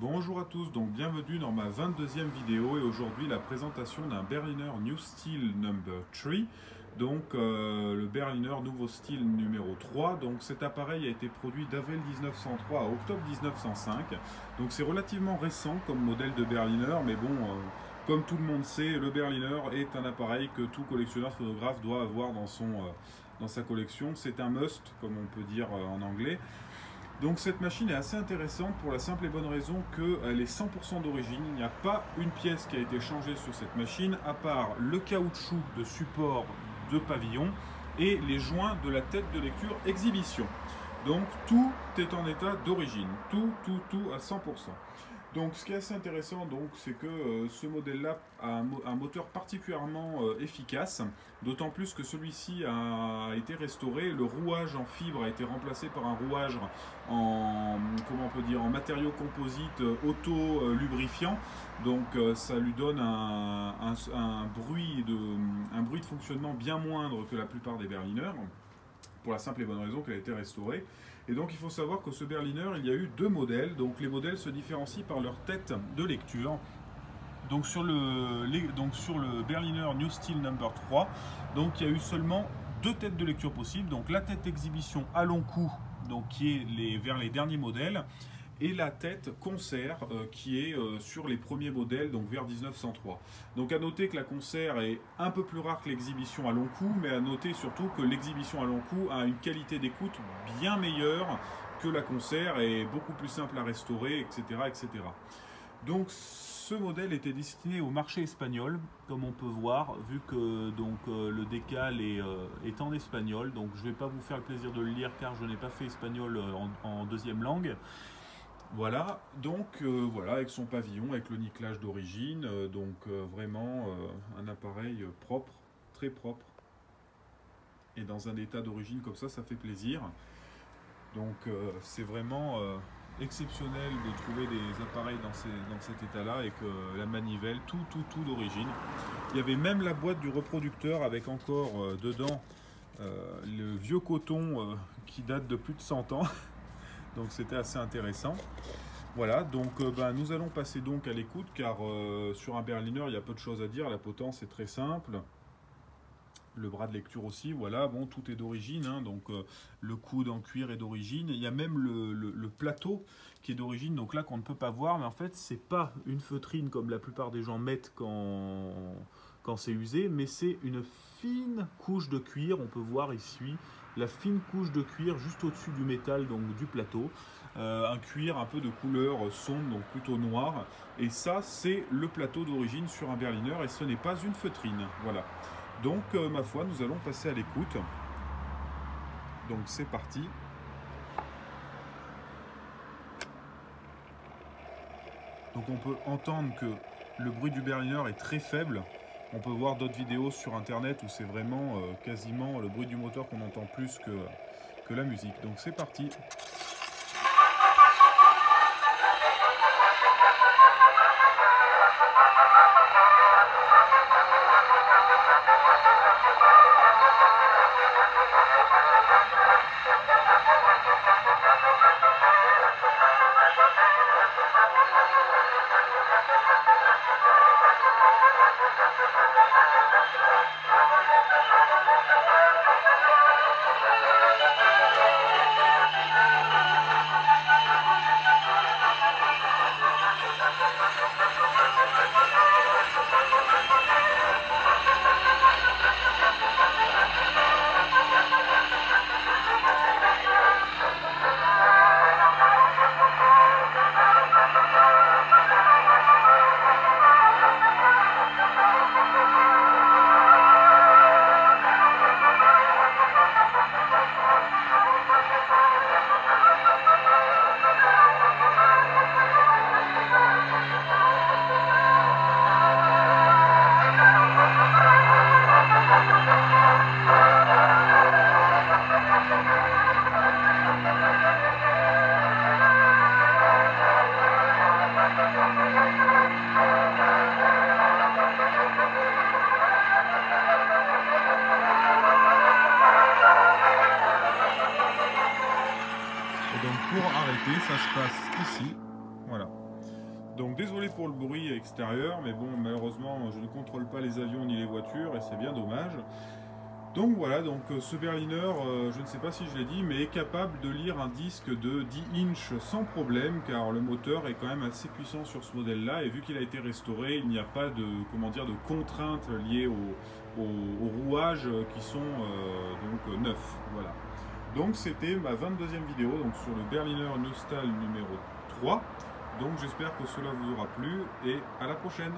Bonjour à tous, donc bienvenue dans ma 22e vidéo et aujourd'hui la présentation d'un Berliner New Steel Number 3, donc le Berliner nouveau style numéro 3. Donc cet appareil a été produit d'avril 1903 à octobre 1905, donc c'est relativement récent comme modèle de Berliner, mais bon, comme tout le monde sait, le Berliner est un appareil que tout collectionneur photographe doit avoir dans sa collection. C'est un must, comme on peut dire en anglais. Donc cette machine est assez intéressante pour la simple et bonne raison qu'elle est 100% d'origine. Il n'y a pas une pièce qui a été changée sur cette machine, à part le caoutchouc de support de pavillon et les joints de la tête de lecture exhibition. Donc tout est en état d'origine, tout à 100%. Donc ce qui est assez intéressant, c'est que ce modèle-là a un moteur particulièrement efficace, d'autant plus que celui-ci a été restauré. Le rouage en fibre a été remplacé par un rouage en, comment on peut dire, en matériaux composites auto-lubrifiant. Donc ça lui donne un bruit de fonctionnement bien moindre que la plupart des Berliner, pour la simple et bonne raison qu'elle a été restaurée. Et donc il faut savoir que ce Berliner, il y a eu deux modèles. Donc les modèles se différencient par leur tête de lecture. Donc sur le Berliner New Steel Number 3, donc il y a eu seulement deux têtes de lecture possibles. Donc la tête exhibition à long cou, donc qui est vers les derniers modèles, et la tête concert qui est sur les premiers modèles, donc vers 1903. Donc à noter que la concert est un peu plus rare que l'exhibition à long cou, mais à noter surtout que l'exhibition à long cou a une qualité d'écoute bien meilleure que la concert et beaucoup plus simple à restaurer, etc. etc. Donc ce modèle était destiné au marché espagnol, comme on peut voir, vu que le décal est en espagnol. Donc je ne vais pas vous faire le plaisir de le lire car je n'ai pas fait espagnol en deuxième langue. Voilà, voilà, avec son pavillon, avec le nickelage d'origine, vraiment un appareil propre, très propre, et dans un état d'origine comme ça fait plaisir. Donc c'est vraiment exceptionnel de trouver des appareils dans cet état-là, et que la manivelle, tout d'origine. Il y avait même la boîte du reproducteur avec encore dedans le vieux coton qui date de plus de 100 ans. Donc c'était assez intéressant. Voilà, donc nous allons passer donc à l'écoute, car sur un Berliner il y a peu de choses à dire. La potence est très simple, le bras de lecture aussi, voilà, bon, tout est d'origine, hein, le coude en cuir est d'origine. Il y a même le plateau qui est d'origine, donc là qu'on ne peut pas voir, mais en fait c'est pas une feutrine comme la plupart des gens mettent quand c'est usé, mais c'est une fine couche de cuir. On peut voir ici la fine couche de cuir juste au-dessus du métal, donc du plateau. Un cuir un peu de couleur sombre, donc plutôt noir. Et ça, c'est le plateau d'origine sur un Berliner, et ce n'est pas une feutrine. Voilà. Donc, ma foi, nous allons passer à l'écoute. Donc, c'est parti. Donc, on peut entendre que le bruit du Berliner est très faible. On peut voir d'autres vidéos sur internet où c'est vraiment quasiment le bruit du moteur qu'on entend plus que la musique. Donc c'est parti. Et donc pour arrêter, ça se passe ici, voilà. Donc désolé pour le bruit extérieur, mais bon, malheureusement, je ne contrôle pas les avions ni les voitures, et c'est bien dommage. Donc voilà, donc ce Berliner, je ne sais pas si je l'ai dit, mais est capable de lire un disque de 10 inches sans problème, car le moteur est quand même assez puissant sur ce modèle-là, et vu qu'il a été restauré, il n'y a pas de, comment dire, de contraintes liées aux rouages qui sont donc neufs. Voilà. Donc c'était ma 22e vidéo donc, sur le Berliner Neustall numéro 3. Donc j'espère que cela vous aura plu, et à la prochaine.